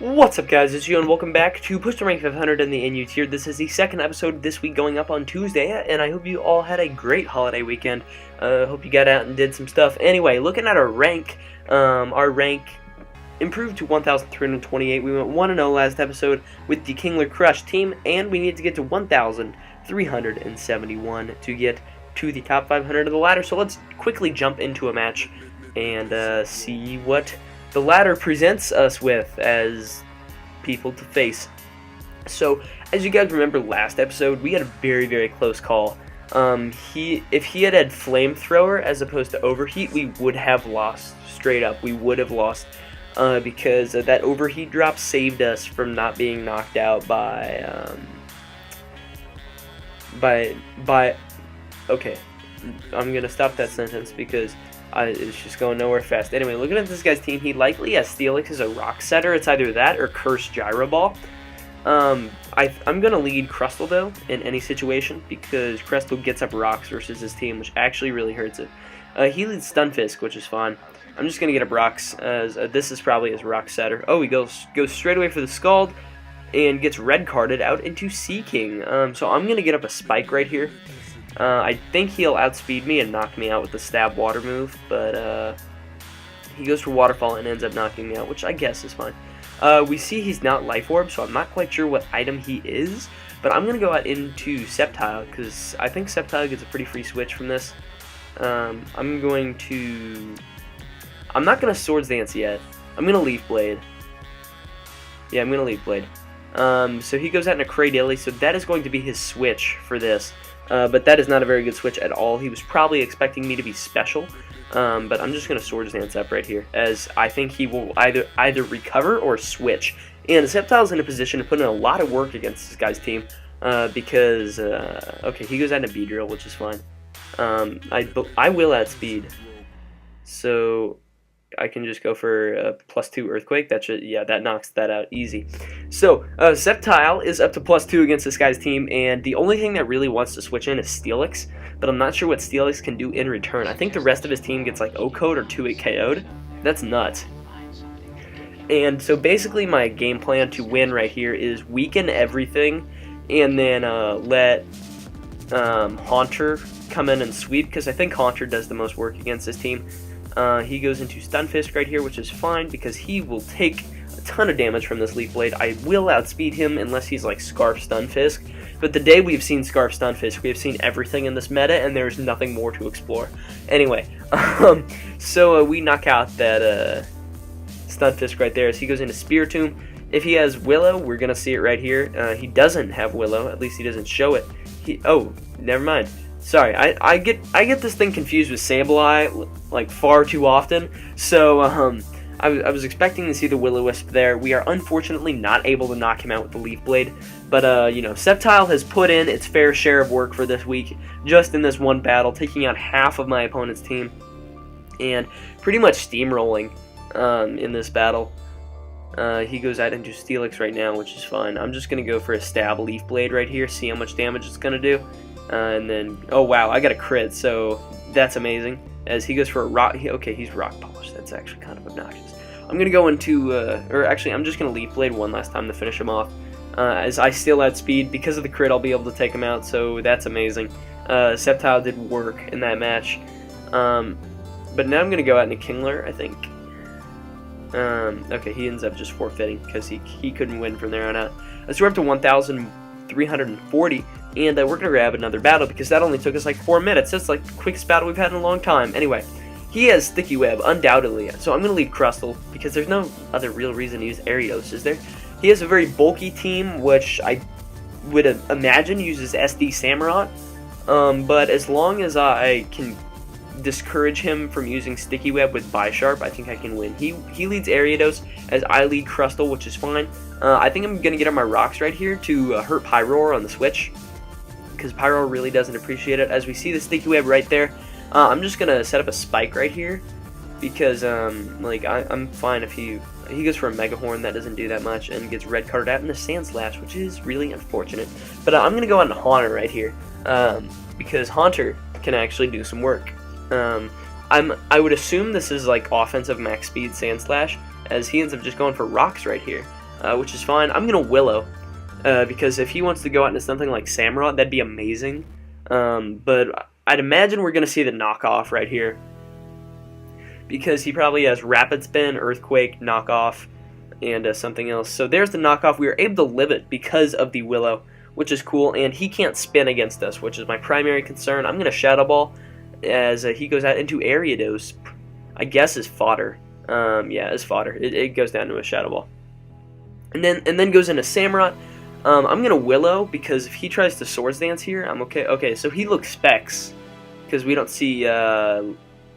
What's up, guys? It's you, and welcome back to Push to Rank 500 in the NU tier. This is the second episode this week, going up on Tuesday, and I hope you all had a great holiday weekend. Hope you got out and did some stuff. Anyway, looking at our rank improved to 1,328. We went 1-0 last episode with the Kingler Crush team, and we need to get to 1,371 to get to the top 500 of the ladder. So let's quickly jump into a match and see what the ladder presents us with as people to face. So, as you guys remember last episode, we had a very, very close call. If he had flamethrower as opposed to overheat, we would have lost straight up. We would have lost because that overheat drop saved us from not being knocked out by okay, I'm gonna stop that sentence because it's just going nowhere fast. Anyway, looking at this guy's team, he likely has Steelix as a rock setter. It's either that or Curse Gyro Ball. I'm going to lead Crustle, though, in any situation, because Crustle gets up rocks versus his team, which actually really hurts it. He leads Stunfisk, which is fine. I'm just going to get up rocks, as this is probably his rock setter. Oh, he goes straight away for the Scald, and gets red carded out into Sea King. So I'm going to get up a Spike right here. I think he'll outspeed me and knock me out with the Stab Water move, but he goes for Waterfall and ends up knocking me out, which I guess is fine. We see he's not Life Orb, so I'm not quite sure what item he is, but I'm going to go out into Sceptile, because I think Sceptile gets a pretty free switch from this. I'm not going to Swords Dance yet. I'm going to Leaf Blade. Yeah, I'm going to Leaf Blade. So he goes out into Cradilly, so that is going to be his switch for this. But that is not a very good switch at all. He was probably expecting me to be special, but I'm just going to Swords Dance up right here, as I think he will either recover or switch. And Sceptile's in a position to put in a lot of work against this guy's team, because, okay, he goes out into Beedrill, which is fine. I will outspeed, so I can just go for +2 Earthquake. That knocks that out easy. So, Sceptile is up to +2 against this guy's team, and the only thing that really wants to switch in is Steelix, but I'm not sure what Steelix can do in return. I think the rest of his team gets like O-Code or 2-8 KO'd. That's nuts. And so basically my game plan to win right here is weaken everything, and then let Haunter come in and sweep, because I think Haunter does the most work against this team. He goes into Stunfisk right here, which is fine because he will take a ton of damage from this Leaf Blade. I will outspeed him unless he's like Scarf Stunfisk, but the day we've seen Scarf Stunfisk, we have seen everything in this meta, and there's nothing more to explore. Anyway, so we knock out that Stunfisk right there as he goes into Spiritomb. If he has Willow, we're going to see it right here. He doesn't have Willow, at least he doesn't show it. Oh, never mind. Sorry, I get this thing confused with Sableye like far too often. So I was expecting to see the Will-O-Wisp there. We are unfortunately not able to knock him out with the Leaf Blade, but you know, Sceptile has put in its fair share of work for this week, just in this one battle, taking out half of my opponent's team, and pretty much steamrolling in this battle. He goes out into Steelix right now, which is fine. I'm just gonna go for a Stab Leaf Blade right here, see how much damage it's gonna do. And then, oh wow, I got a crit, so that's amazing. As he goes for a rock, okay, he's Rock Polish. That's actually kind of obnoxious. I'm gonna go into, or actually, I'm just gonna Leaf Blade one last time to finish him off. As I still outspeed, because of the crit, I'll be able to take him out, so that's amazing. Sceptile did work in that match. But now I'm gonna go out into Kingler, I think. Okay, he ends up just forfeiting, because he couldn't win from there on out. So we're up to 1,340. And we're going to grab another battle, because that only took us like 4 minutes. That's like the quickest battle we've had in a long time. Anyway, he has Sticky Web, undoubtedly. So I'm going to leave Crustle, because there's no other real reason to use Ariados, is there? He has a very bulky team, which I would imagine uses SD Samurott. But as long as I can discourage him from using Sticky Web with Bisharp, I think I can win. He leads Ariados, as I lead Crustle, which is fine. I think I'm going to get on my rocks right here to hurt Pyroar on the switch, because Pyro really doesn't appreciate it. As we see the Sticky Web right there, I'm just gonna set up a Spike right here, because like I'm fine if he goes for a Mega Horn. That doesn't do that much, and gets red carded out in the Sand Slash, which is really unfortunate. But I'm gonna go on Haunter right here, because Haunter can actually do some work. I would assume this is like offensive max speed Sand Slash, as he ends up just going for rocks right here. which is fine. I'm going to Willow, because if he wants to go out into something like Samurott, that'd be amazing. But I'd imagine we're going to see the knockoff right here, because he probably has Rapid Spin, Earthquake, Knockoff, and something else. So there's the knockoff. We were able to live it because of the Willow, which is cool, and he can't spin against us, which is my primary concern. I'm going to Shadow Ball as he goes out into Ariados, I guess is fodder. Yeah, as fodder. It goes down to a Shadow Ball. And then goes into Samurott. I'm going to Willow, because if he tries to Swords Dance here, I'm okay. Okay, so he looks Specs, because we don't see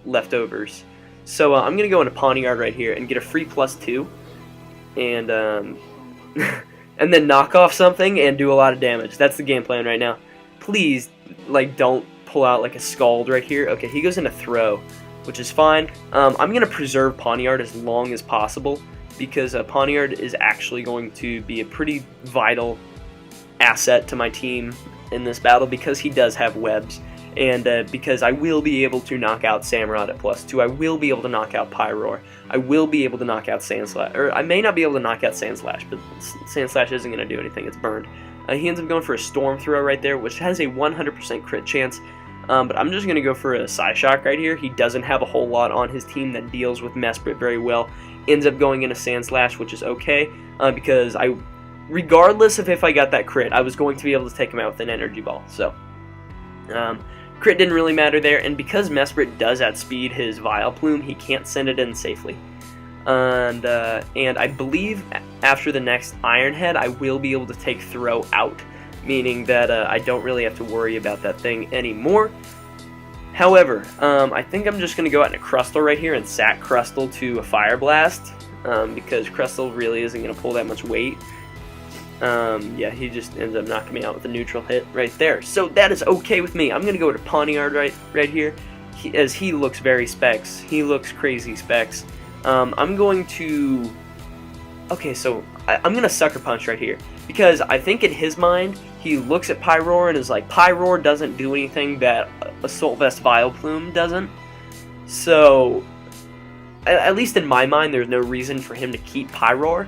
leftovers. So I'm going to go into Pawniard right here and get a free +2. And and then knock off something and do a lot of damage. That's the game plan right now. Please, like, don't pull out like a Scald right here. Okay, he goes into Throw, which is fine. I'm going to preserve Pawniard as long as possible, because Pawniard is actually going to be a pretty vital asset to my team in this battle, because he does have webs, and because I will be able to knock out Samurott at +2. I will be able to knock out Pyroar. I will be able to knock out Sandslash, or I may not be able to knock out Sandslash, but Sandslash isn't going to do anything. It's burned. He ends up going for a Storm Throw right there, which has a 100% crit chance. But I'm just going to go for a Psyshock right here. He doesn't have a whole lot on his team that deals with Mesprit very well. Ends up going into Sandslash, which is okay, because regardless of if I got that crit, I was going to be able to take him out with an Energy Ball. So, crit didn't really matter there, and because Mesprit does outspeed his Vileplume, he can't send it in safely. And I believe after the next Iron Head, I will be able to take Throw out, meaning that I don't really have to worry about that thing anymore. However, I think I'm just going to go out into Crustle right here and sack Crustle to a Fire Blast, because Crustle really isn't going to pull that much weight. Yeah, he just ends up knocking me out with a neutral hit right there. So that is okay with me. I'm going to go to Pawniard right here, as he looks very Specs. He looks crazy Specs. I'm going to... Okay, so I'm going to Sucker Punch right here, because I think in his mind, he looks at Pyroar and is like, Pyroar doesn't do anything that Assault Vest Vileplume doesn't. So, at least in my mind, there's no reason for him to keep Pyroar,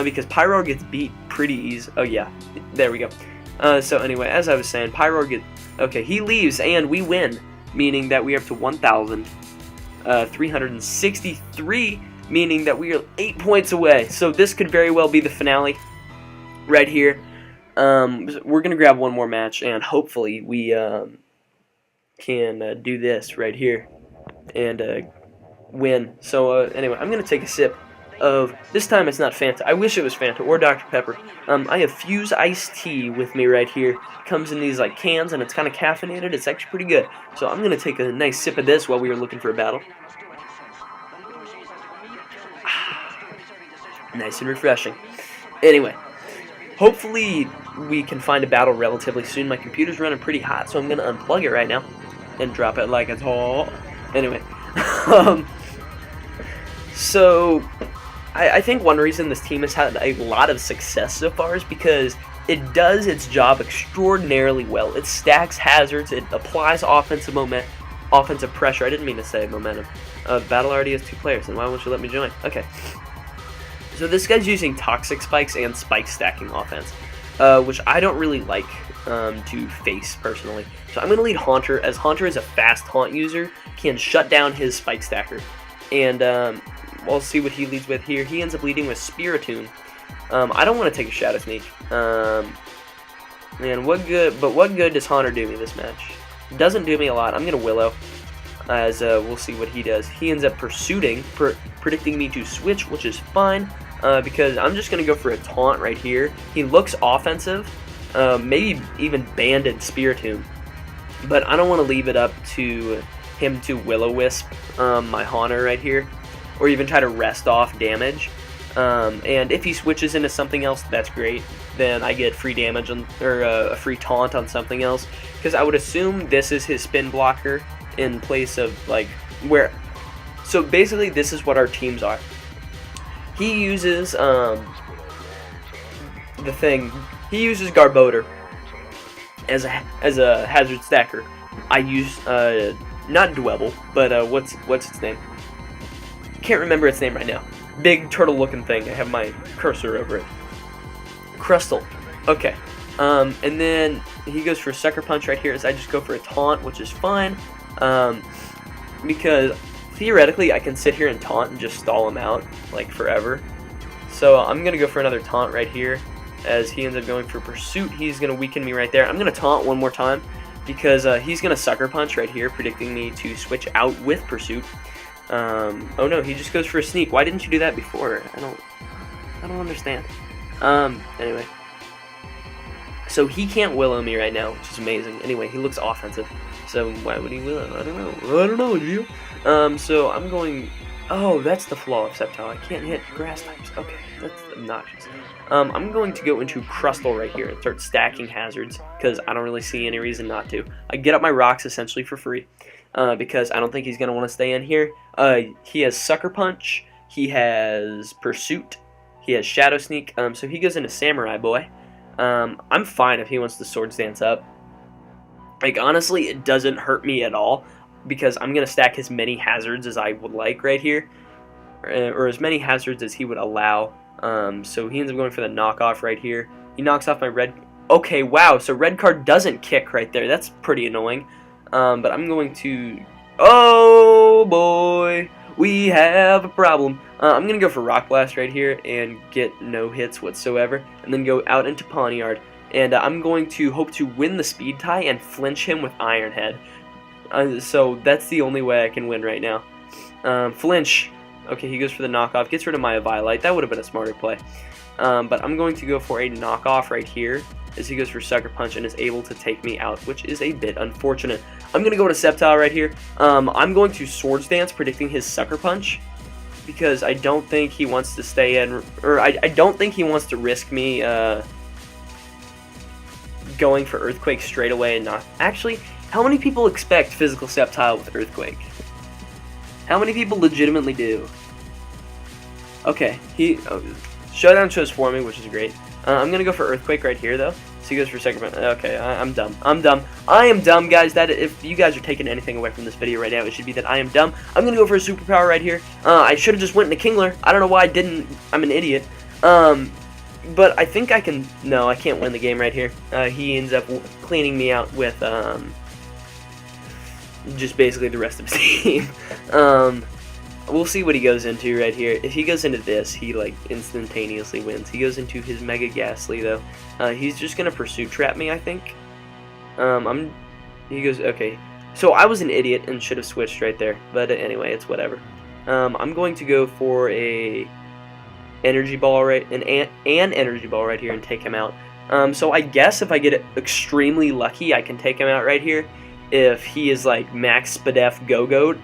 because Pyroar gets beat pretty easy. Oh yeah, there we go. So anyway, as I was saying, Pyroar gets... Okay, he leaves and we win, meaning that we are up to 1,363, meaning that we are 8 points away. So this could very well be the finale right here. We're going to grab one more match, and hopefully we can do this right here and win. So anyway, I'm going to take a sip of... This time it's not Fanta. I wish it was Fanta or Dr. Pepper. I have Fuse Iced Tea with me right here. It comes in these like cans, and it's kind of caffeinated. It's actually pretty good. So I'm going to take a nice sip of this while we are looking for a battle. Nice and refreshing. Anyway, hopefully we can find a battle relatively soon. My computer's running pretty hot, so I'm going to unplug it right now and drop it like it's hot. Anyway, so I think one reason this team has had a lot of success so far is because it does its job extraordinarily well. It stacks hazards, it applies offensive pressure. I didn't mean to say momentum. Battle already has 2 players, and why won't you let me join? Okay. So this guy's using Toxic Spikes and Spike stacking offense, which I don't really like to face personally. So I'm going to lead Haunter, as Haunter is a fast Haunt user, can shut down his Spike stacker. And we'll see what he leads with here. He ends up leading with Spiritomb. I don't want to take a Shadow Sneak. Man, what good does Haunter do me this match? Doesn't do me a lot. I'm going to Willow, as we'll see what he does. He ends up predicting me to switch, which is fine, because I'm just going to go for a taunt right here. He looks offensive, maybe even banded Spiritomb, but I don't want to leave it up to him to Will-O-Wisp my Haunter right here, or even try to rest off damage. And if he switches into something else, that's great. Then I get free damage or a free taunt on something else, because I would assume this is his spin blocker in place of like where. So basically, this is what our teams are. He uses He uses Garbodor as a hazard stacker. I use not Dwebble, but what's its name? Can't remember its name right now. Big turtle-looking thing. I have my cursor over it. Crustle. Okay. And then he goes for a Sucker Punch right here, as I just go for a Taunt, which is fine. Because theoretically I can sit here and taunt and just stall him out like forever. So I'm gonna go for another taunt right here, as he ends up going for Pursuit. He's gonna weaken me right there. I'm gonna taunt one more time because he's gonna Sucker Punch right here, predicting me to switch out with Pursuit. Oh no, he just goes for a Sneak. Why didn't you do that before? I don't understand. Anyway. So he can't Willow me right now, which is amazing. Anyway, he looks offensive. So why would he Willow? I don't know, Gio. So I'm going... Oh, that's the flaw of Sceptile. I can't hit grass types. Okay, that's obnoxious. I'm going to go into Crustle right here and start stacking hazards, because I don't really see any reason not to. I get up my rocks essentially for free, because I don't think he's going to want to stay in here. He has Sucker Punch, he has Pursuit, he has Shadow Sneak, so he goes into Samurai Boy. I'm fine if he wants to Swords Dance up. Like, honestly, it doesn't hurt me at all, because I'm going to stack as many hazards as I would like right here, or as many hazards as he would allow. So he ends up going for the knockoff right here. He knocks off my red... Okay, wow, so red card doesn't kick right there. That's pretty annoying. But I'm going to... Oh, boy, we have a problem. I'm going to go for Rock Blast right here and get no hits whatsoever, and then go out into Pawniard. And I'm going to hope to win the speed tie and flinch him with Iron Head. So that's the only way I can win right now. Flinch. Okay, he goes for the knockoff. Gets rid of my Violet. That would have been a smarter play. But I'm going to go for a knockoff right here, as he goes for Sucker Punch and is able to take me out, which is a bit unfortunate. I'm going to go to Sceptile right here. I'm going to Swords Dance, predicting his Sucker Punch, because I don't think he wants to stay in, or I don't think he wants to risk me going for Earthquake straight away and not... Actually, how many people expect physical Sceptile with Earthquake? How many people legitimately do? Okay, Showdown chose for me, which is great. I'm gonna go for Earthquake right here, though. So he goes for Second. Okay, I'm dumb. I am dumb, guys. That if you guys are taking anything away from this video right now, it should be that I am dumb. I'm gonna go for a superpower right here. I should have just went into Kingler. I don't know why I didn't. I'm an idiot. But I think I can... No, I can't win the game right here. He ends up cleaning me out with just basically the rest of his team. We'll see what he goes into right here. If he goes into this, he like instantaneously wins. He goes into his Mega Ghastly though. He's just gonna Pursuit Trap me, I think. He goes, okay. So I was an idiot and should have switched right there. But anyway, it's whatever. I'm going to go for a Energy Ball an Energy Ball right here and take him out. So I guess if I get extremely lucky, I can take him out right here. If he is like Max Spadef Go-Goat.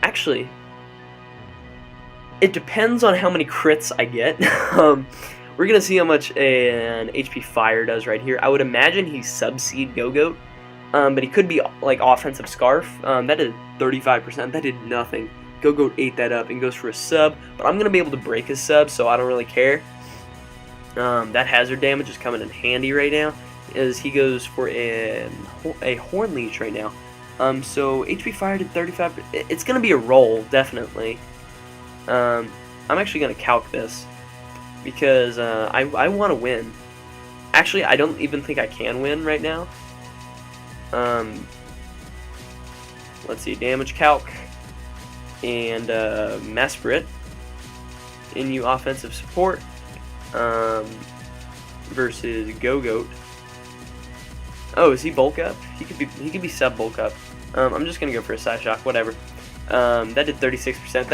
Actually, it depends on how many crits I get. We're going to see how much an HP Fire does right here. I would imagine he's Subseed Go-Goat. But he could be like Offensive Scarf. That did 35%. That did nothing. Go-Goat ate that up and goes for a sub. But I'm going to be able to break his sub, so I don't really care. That hazard damage is coming in handy right now, as he goes for a Horn Leech right now. So HP Fire did 35%. It's going to be a roll, definitely. I'm actually going to calc this, because I want to win. Actually, I don't even think I can win right now. Let's see, damage calc and Mesprit. Inu offensive support versus Go-Goat. Oh, is he bulk up? He could be sub bulk up. I'm just gonna go for a Psyshock, whatever. That did 36%.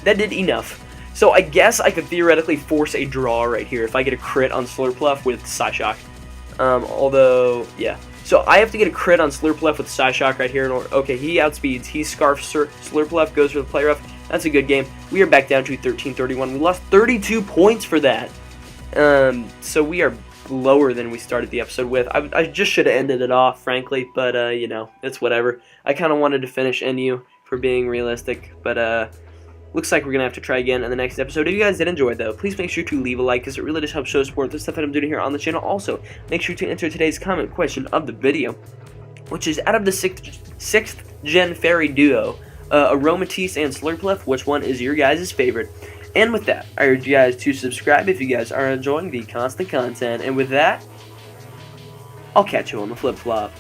That did enough. So I guess I could theoretically force a draw right here if I get a crit on Slurpluff with Psyshock. Although, yeah. So I have to get a crit on Slurpluff with Psyshock right here. Okay, he outspeeds. He scarfs Slurpluff, goes for the play rough. That's a good game. We are back down to 13-31. We lost 32 points for that. So we are lower than we started the episode with. I just should have ended it off, frankly, but you know, it's whatever. I kind of wanted to finish NU for being realistic, but looks like we're gonna have to try again in the next episode. If you guys did enjoy, though, please make sure to leave a like, because it really does help show support the stuff that I'm doing here on the channel. Also, make sure to enter today's comment question of the video, which is, out of the 6th gen fairy duo, Aromatisse and Slurpluff, which one is your guys' favorite? And with that, I urge you guys to subscribe if you guys are enjoying the constant content. And with that, I'll catch you on the flip-flop.